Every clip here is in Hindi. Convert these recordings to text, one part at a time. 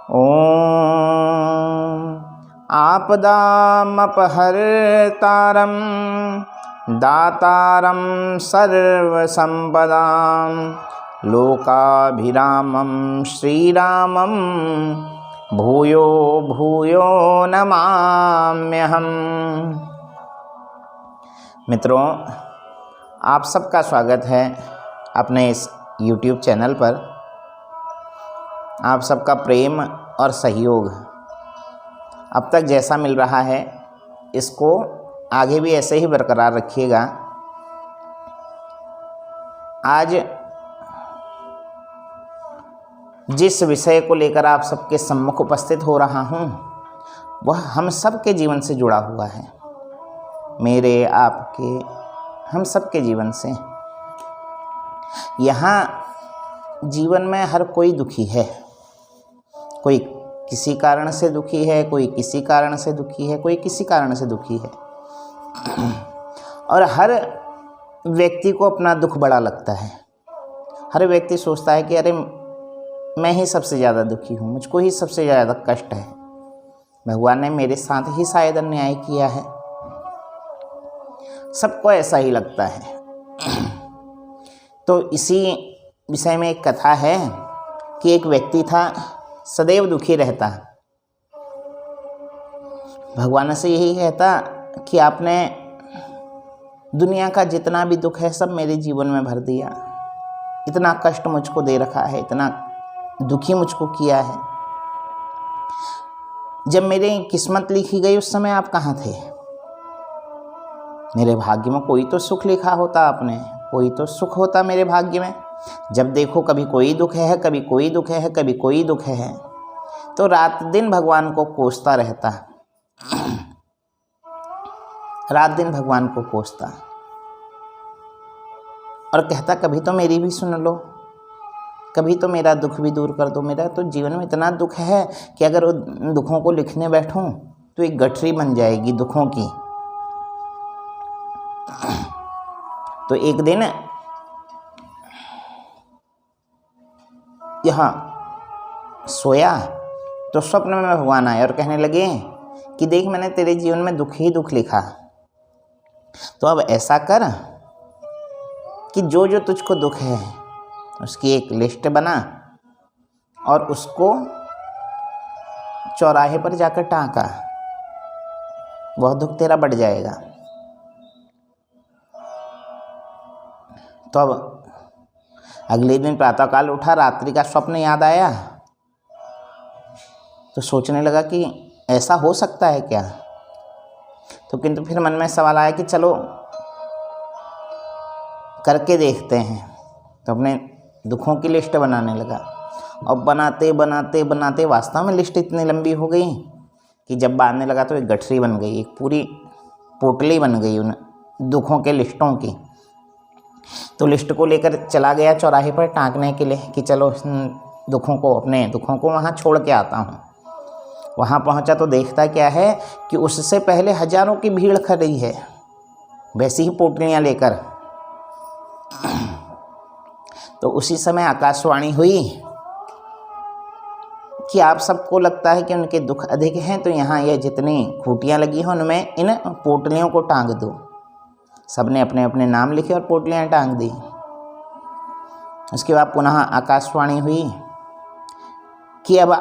ॐ आपदामपहर्तारं दातारं सर्वसम्पदां लोकाभिरामं श्रीरामं भूयो भूयो नमाम्यहम्। मित्रों, आप सबका स्वागत है अपने इस YouTube चैनल पर। आप सबका प्रेम और सहयोग अब तक जैसा मिल रहा है, इसको आगे भी ऐसे ही बरकरार रखिएगा। आज जिस विषय को लेकर आप सबके सम्मुख उपस्थित हो रहा हूँ, वह हम सब के जीवन से जुड़ा हुआ है। मेरे, आपके, हम सब के जीवन से। यहाँ जीवन में हर कोई दुखी है। कोई किसी कारण से दुखी है, कोई किसी कारण से दुखी है, कोई किसी कारण से दुखी है। और हर व्यक्ति को अपना दुख बड़ा लगता है। हर व्यक्ति सोचता है कि अरे मैं ही सबसे ज़्यादा दुखी हूँ, मुझको ही सबसे ज़्यादा कष्ट है, भगवान ने मेरे साथ ही शायद अन्याय किया है। सबको ऐसा ही लगता है। तो इसी विषय में एक कथा है कि एक व्यक्ति था, सदैव दुखी रहता। भगवान से यही कहता कि आपने दुनिया का जितना भी दुख है सब मेरे जीवन में भर दिया, इतना कष्ट मुझको दे रखा है, इतना दुखी मुझको किया है। जब मेरी किस्मत लिखी गई उस समय आप कहाँ थे? मेरे भाग्य में कोई तो सुख लिखा होता आपने, कोई तो सुख होता मेरे भाग्य में। जब देखो कभी कोई दुख है, कभी कोई दुख है, कभी कोई दुख है। तो रात दिन भगवान को कोसता रहता, रात दिन भगवान को कोसता और कहता कभी तो मेरी भी सुन लो, कभी तो मेरा दुख भी दूर कर दो। मेरा तो जीवन में इतना दुख है कि अगर उन दुखों को लिखने बैठूं तो एक गठरी बन जाएगी दुखों की। तो एक दिन यहाँ सोया तो स्वप्न में भगवान आए और कहने लगे कि देख, मैंने तेरे जीवन में दुख ही दुख लिखा, तो अब ऐसा कर कि जो जो तुझको दुख है उसकी एक लिस्ट बना और उसको चौराहे पर जाकर टाँका, वह दुख तेरा बढ़ जाएगा। तो अब अगले दिन प्रातःकाल उठा, रात्रि का स्वप्न याद आया तो सोचने लगा कि ऐसा हो सकता है क्या। तो किंतु फिर मन में सवाल आया कि चलो करके देखते हैं। तो अपने दुखों की लिस्ट बनाने लगा। अब बनाते बनाते बनाते वास्तव में लिस्ट इतनी लंबी हो गई कि जब बांधने लगा तो एक गठरी बन गई, एक पूरी पोटली बन गई उन दुखों के लिस्टों की। तो लिस्ट को लेकर चला गया चौराहे पर टाँकने के लिए कि चलो दुखों को, अपने दुखों को वहाँ छोड़ के आता हूँ। वहाँ पहुँचा तो देखता क्या है कि उससे पहले हजारों की भीड़ खड़ी है वैसी ही पोटलियाँ लेकर। तो उसी समय आकाशवाणी हुई कि आप सबको लगता है कि उनके दुख अधिक हैं, तो यहाँ ये जितनी खूंटियाँ लगी हैं उनमें इन पोटलियों को टांग दो। सबने अपने अपने नाम लिखे और पोटलियाँ टांग दी। उसके बाद पुनः आकाशवाणी हुई कि अब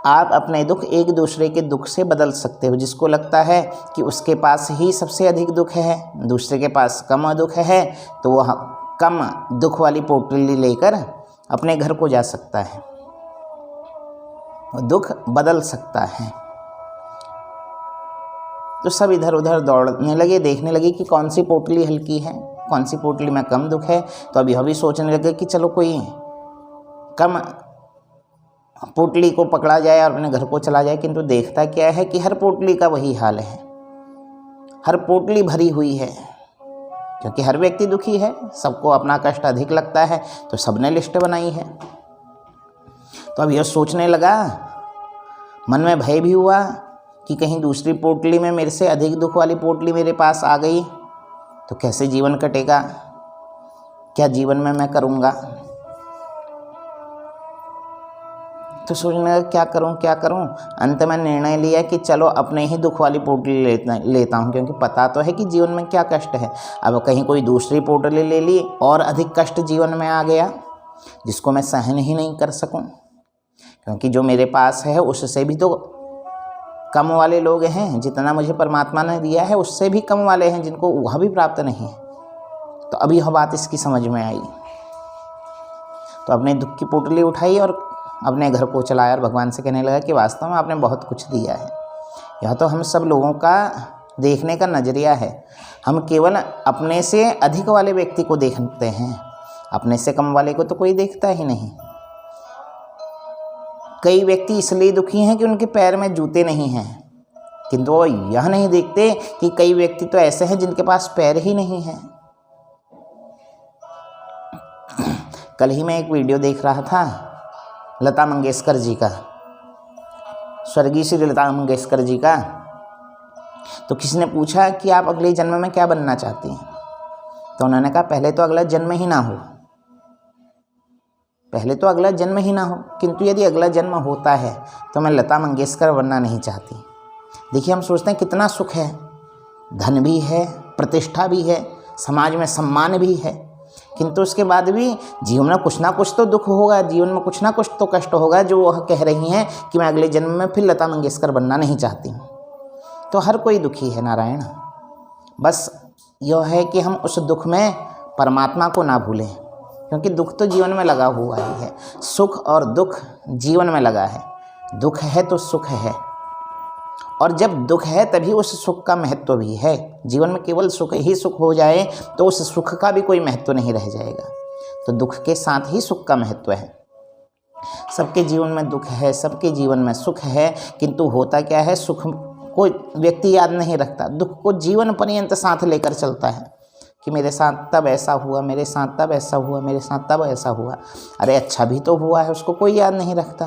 आप अपने दुख एक दूसरे के दुख से बदल सकते हो। जिसको लगता है कि उसके पास ही सबसे अधिक दुख है, दूसरे के पास कम दुख है, तो वह कम दुख वाली पोटली लेकर अपने घर को जा सकता है, दुख बदल सकता है। तो सब इधर उधर दौड़ने लगे, देखने लगे कि कौन सी पोटली हल्की है, कौन सी पोटली में कम दुख है। तो अभी भी सोचने लगे कि चलो कोई कम पोटली को पकड़ा जाए और अपने घर को चला जाए। किंतु देखता क्या है कि हर पोटली का वही हाल है, हर पोटली भरी हुई है, क्योंकि हर व्यक्ति दुखी है, सबको अपना कष्ट अधिक लगता है, तो सबने लिस्ट बनाई है। तो अब यह सोचने लगा, मन में भय भी हुआ कि कहीं दूसरी पोटली में मेरे से अधिक दुख वाली पोटली मेरे पास आ गई तो कैसे जीवन कटेगा, क्या जीवन में मैं करूँगा। तो सोचने लगा क्या करूं। अंत में निर्णय लिया कि चलो अपने ही दुख वाली पोटली लेता हूं, क्योंकि पता तो है कि जीवन में क्या कष्ट है। अब कहीं कोई दूसरी पोटली ले ली और अधिक कष्ट जीवन में आ गया जिसको मैं सहन ही नहीं कर सकूं, क्योंकि जो मेरे पास है उससे भी तो कम वाले लोग हैं। जितना मुझे परमात्मा ने दिया है उससे भी कम वाले हैं जिनको वह भी प्राप्त नहीं है। तो अब यह बात इसकी समझ में आई, तो अपने दुख की पोटली उठाई और अपने घर को चलाया और भगवान से कहने लगा कि वास्तव में आपने बहुत कुछ दिया है। यह तो हम सब लोगों का देखने का नज़रिया है। हम केवल अपने से अधिक वाले व्यक्ति को देखते हैं, अपने से कम वाले को तो कोई देखता ही नहीं। कई व्यक्ति इसलिए दुखी हैं कि उनके पैर में जूते नहीं हैं, किंतु वो यह नहीं देखते कि कई व्यक्ति तो ऐसे हैं जिनके पास पैर ही नहीं हैं। कल ही मैं एक वीडियो देख रहा था लता मंगेशकर जी का, स्वर्गीय श्री लता मंगेशकर जी का। तो किसी ने पूछा कि आप अगले जन्म में क्या बनना चाहती हैं, तो उन्होंने कहा पहले तो अगला जन्म ही ना हो, पहले तो अगला जन्म ही ना हो, किंतु यदि अगला जन्म होता है तो मैं लता मंगेशकर बनना नहीं चाहती। देखिए, हम सोचते हैं कितना सुख है, धन भी है, प्रतिष्ठा भी है, समाज में सम्मान भी है, किंतु उसके बाद भी जीवन में कुछ ना कुछ तो दुख होगा, जीवन में कुछ ना कुछ तो कष्ट होगा, जो वह कह रही हैं कि मैं अगले जन्म में फिर लता मंगेशकर बनना नहीं चाहती हूँ। तो हर कोई दुखी है नारायण। बस यह है कि हम उस दुख में परमात्मा को ना भूलें, क्योंकि दुख तो जीवन में लगा हुआ ही है। सुख और दुख जीवन में लगा है। दुख है तो सुख है, और जब दुख है तभी उस सुख का महत्व भी है। जीवन में केवल सुख ही सुख हो जाए तो उस सुख का भी कोई महत्व नहीं रह जाएगा। तो दुख के साथ ही सुख का महत्व है। सबके जीवन में दुख है, सबके जीवन में सुख है, किंतु होता क्या है, सुख को व्यक्ति याद नहीं रखता, दुख को जीवन पर्यंत साथ लेकर चलता है कि मेरे साथ तब ऐसा हुआ, मेरे साथ तब ऐसा हुआ, मेरे साथ तब ऐसा हुआ। अरे अच्छा भी तो हुआ है, उसको कोई याद नहीं रखता,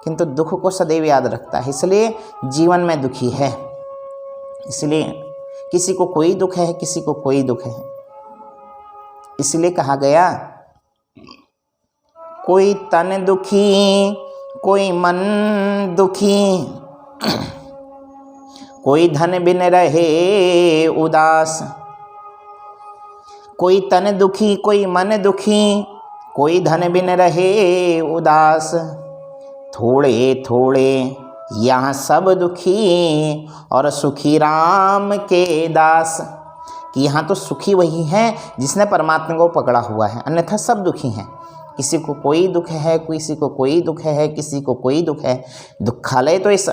किंतु दुख को सदैव याद रखता है, इसलिए जीवन में दुखी है। इसलिए किसी को कोई दुख है, किसी को कोई दुख है। इसलिए कहा गया, कोई तन दुखी, कोई मन दुखी, कोई धन बिन रहे उदास। कोई तन दुखी, कोई मन दुखी, कोई धन बिन रहे उदास। थोड़े थोड़े यहाँ सब दुखी, और सुखी राम के दास। कि यहाँ तो सुखी वही है जिसने परमात्मा को पकड़ा हुआ है, अन्यथा सब दुखी हैं। किसी को कोई दुख है, किसी को कोई दुख है, किसी को कोई दुख है। दुखालय तो इस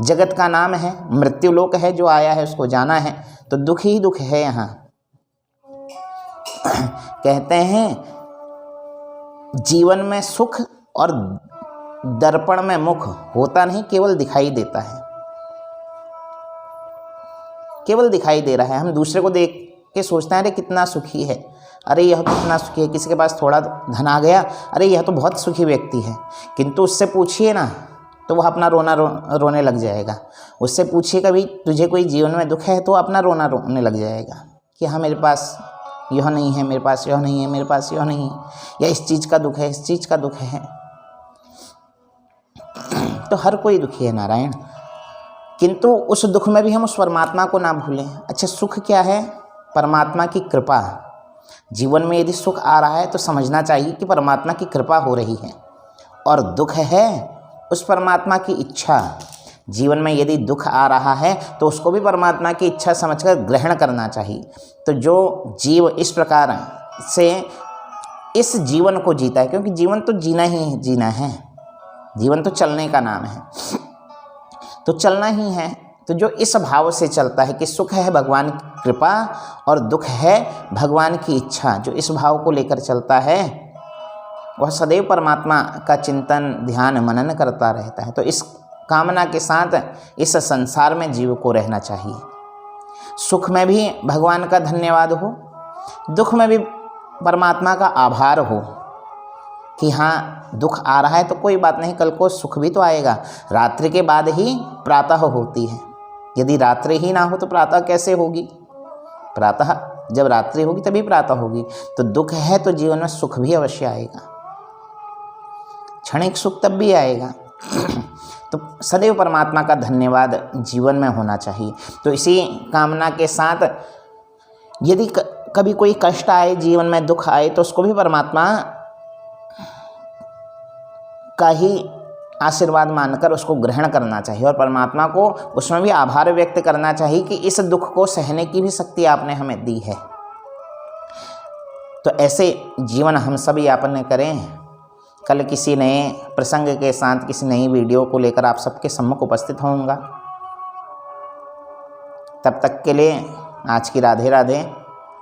जगत का नाम है, मृत्यु लोक है, जो आया है उसको जाना है, तो दुख ही दुख है यहाँ। कहते हैं जीवन में सुख और दर्पण में मुख होता नहीं, केवल दिखाई देता है, केवल दिखाई दे रहा है। हम दूसरे को देख के सोचते हैं अरे कितना सुखी है, अरे यह तो कितना सुखी है। किसी के पास थोड़ा धन आ गया, अरे यह तो बहुत सुखी व्यक्ति है, किंतु उससे पूछिए ना तो वह अपना रोने लग जाएगा। उससे पूछिए कभी तुझे कोई जीवन में दुख है, तो अपना रोने लग जाएगा कि हाँ मेरे पास यह नहीं है, मेरे पास यह नहीं है, मेरे पास यह नहीं है, या इस चीज़ का दुख है, इस चीज़ का दुख है। तो हर कोई दुखी है नारायण, किंतु उस दुख में भी हम उस परमात्मा को ना भूलें। अच्छा, सुख क्या है? परमात्मा की कृपा। जीवन में यदि सुख आ रहा है तो समझना चाहिए कि परमात्मा की कृपा हो रही है, और दुख है उस परमात्मा की इच्छा। जीवन में यदि दुख आ रहा है तो उसको भी परमात्मा की इच्छा समझकर ग्रहण करना चाहिए। तो जो जीव इस प्रकार से इस जीवन को जीता है, क्योंकि जीवन तो जीना ही जीना है, जीवन तो चलने का नाम है, तो चलना ही है। तो जो इस भाव से चलता है कि सुख है भगवान की कृपा और दुख है भगवान की इच्छा, जो इस भाव को लेकर चलता है वह सदैव परमात्मा का चिंतन, ध्यान, मनन करता रहता है। तो इस कामना के साथ इस संसार में जीव को रहना चाहिए। सुख में भी भगवान का धन्यवाद हो, दुख में भी परमात्मा का आभार हो कि हाँ दुख आ रहा है तो कोई बात नहीं, कल को सुख भी तो आएगा। रात्रि के बाद ही प्रातः होती है, यदि रात्रि ही ना हो तो प्रातः कैसे होगी? प्रातः जब रात्रि होगी तभी प्रातः होगी। तो दुख है तो जीवन में सुख भी अवश्य आएगा। क्षणिक सुख तब भी आएगा। तो सदैव परमात्मा का धन्यवाद जीवन में होना चाहिए। तो इसी कामना के साथ यदि कभी कोई कष्ट आए, जीवन में दुख आए, तो उसको भी परमात्मा का ही आशीर्वाद मानकर उसको ग्रहण करना चाहिए और परमात्मा को उसमें भी आभार व्यक्त करना चाहिए कि इस दुख को सहने की भी शक्ति आपने हमें दी है। तो ऐसे जीवन हम सब यापन करें। कल किसी नए प्रसंग के साथ किसी नई वीडियो को लेकर आप सबके सम्मुख उपस्थित होऊंगा। तब तक के लिए आज की राधे राधे,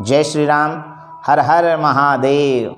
जय श्री राम, हर हर महादेव।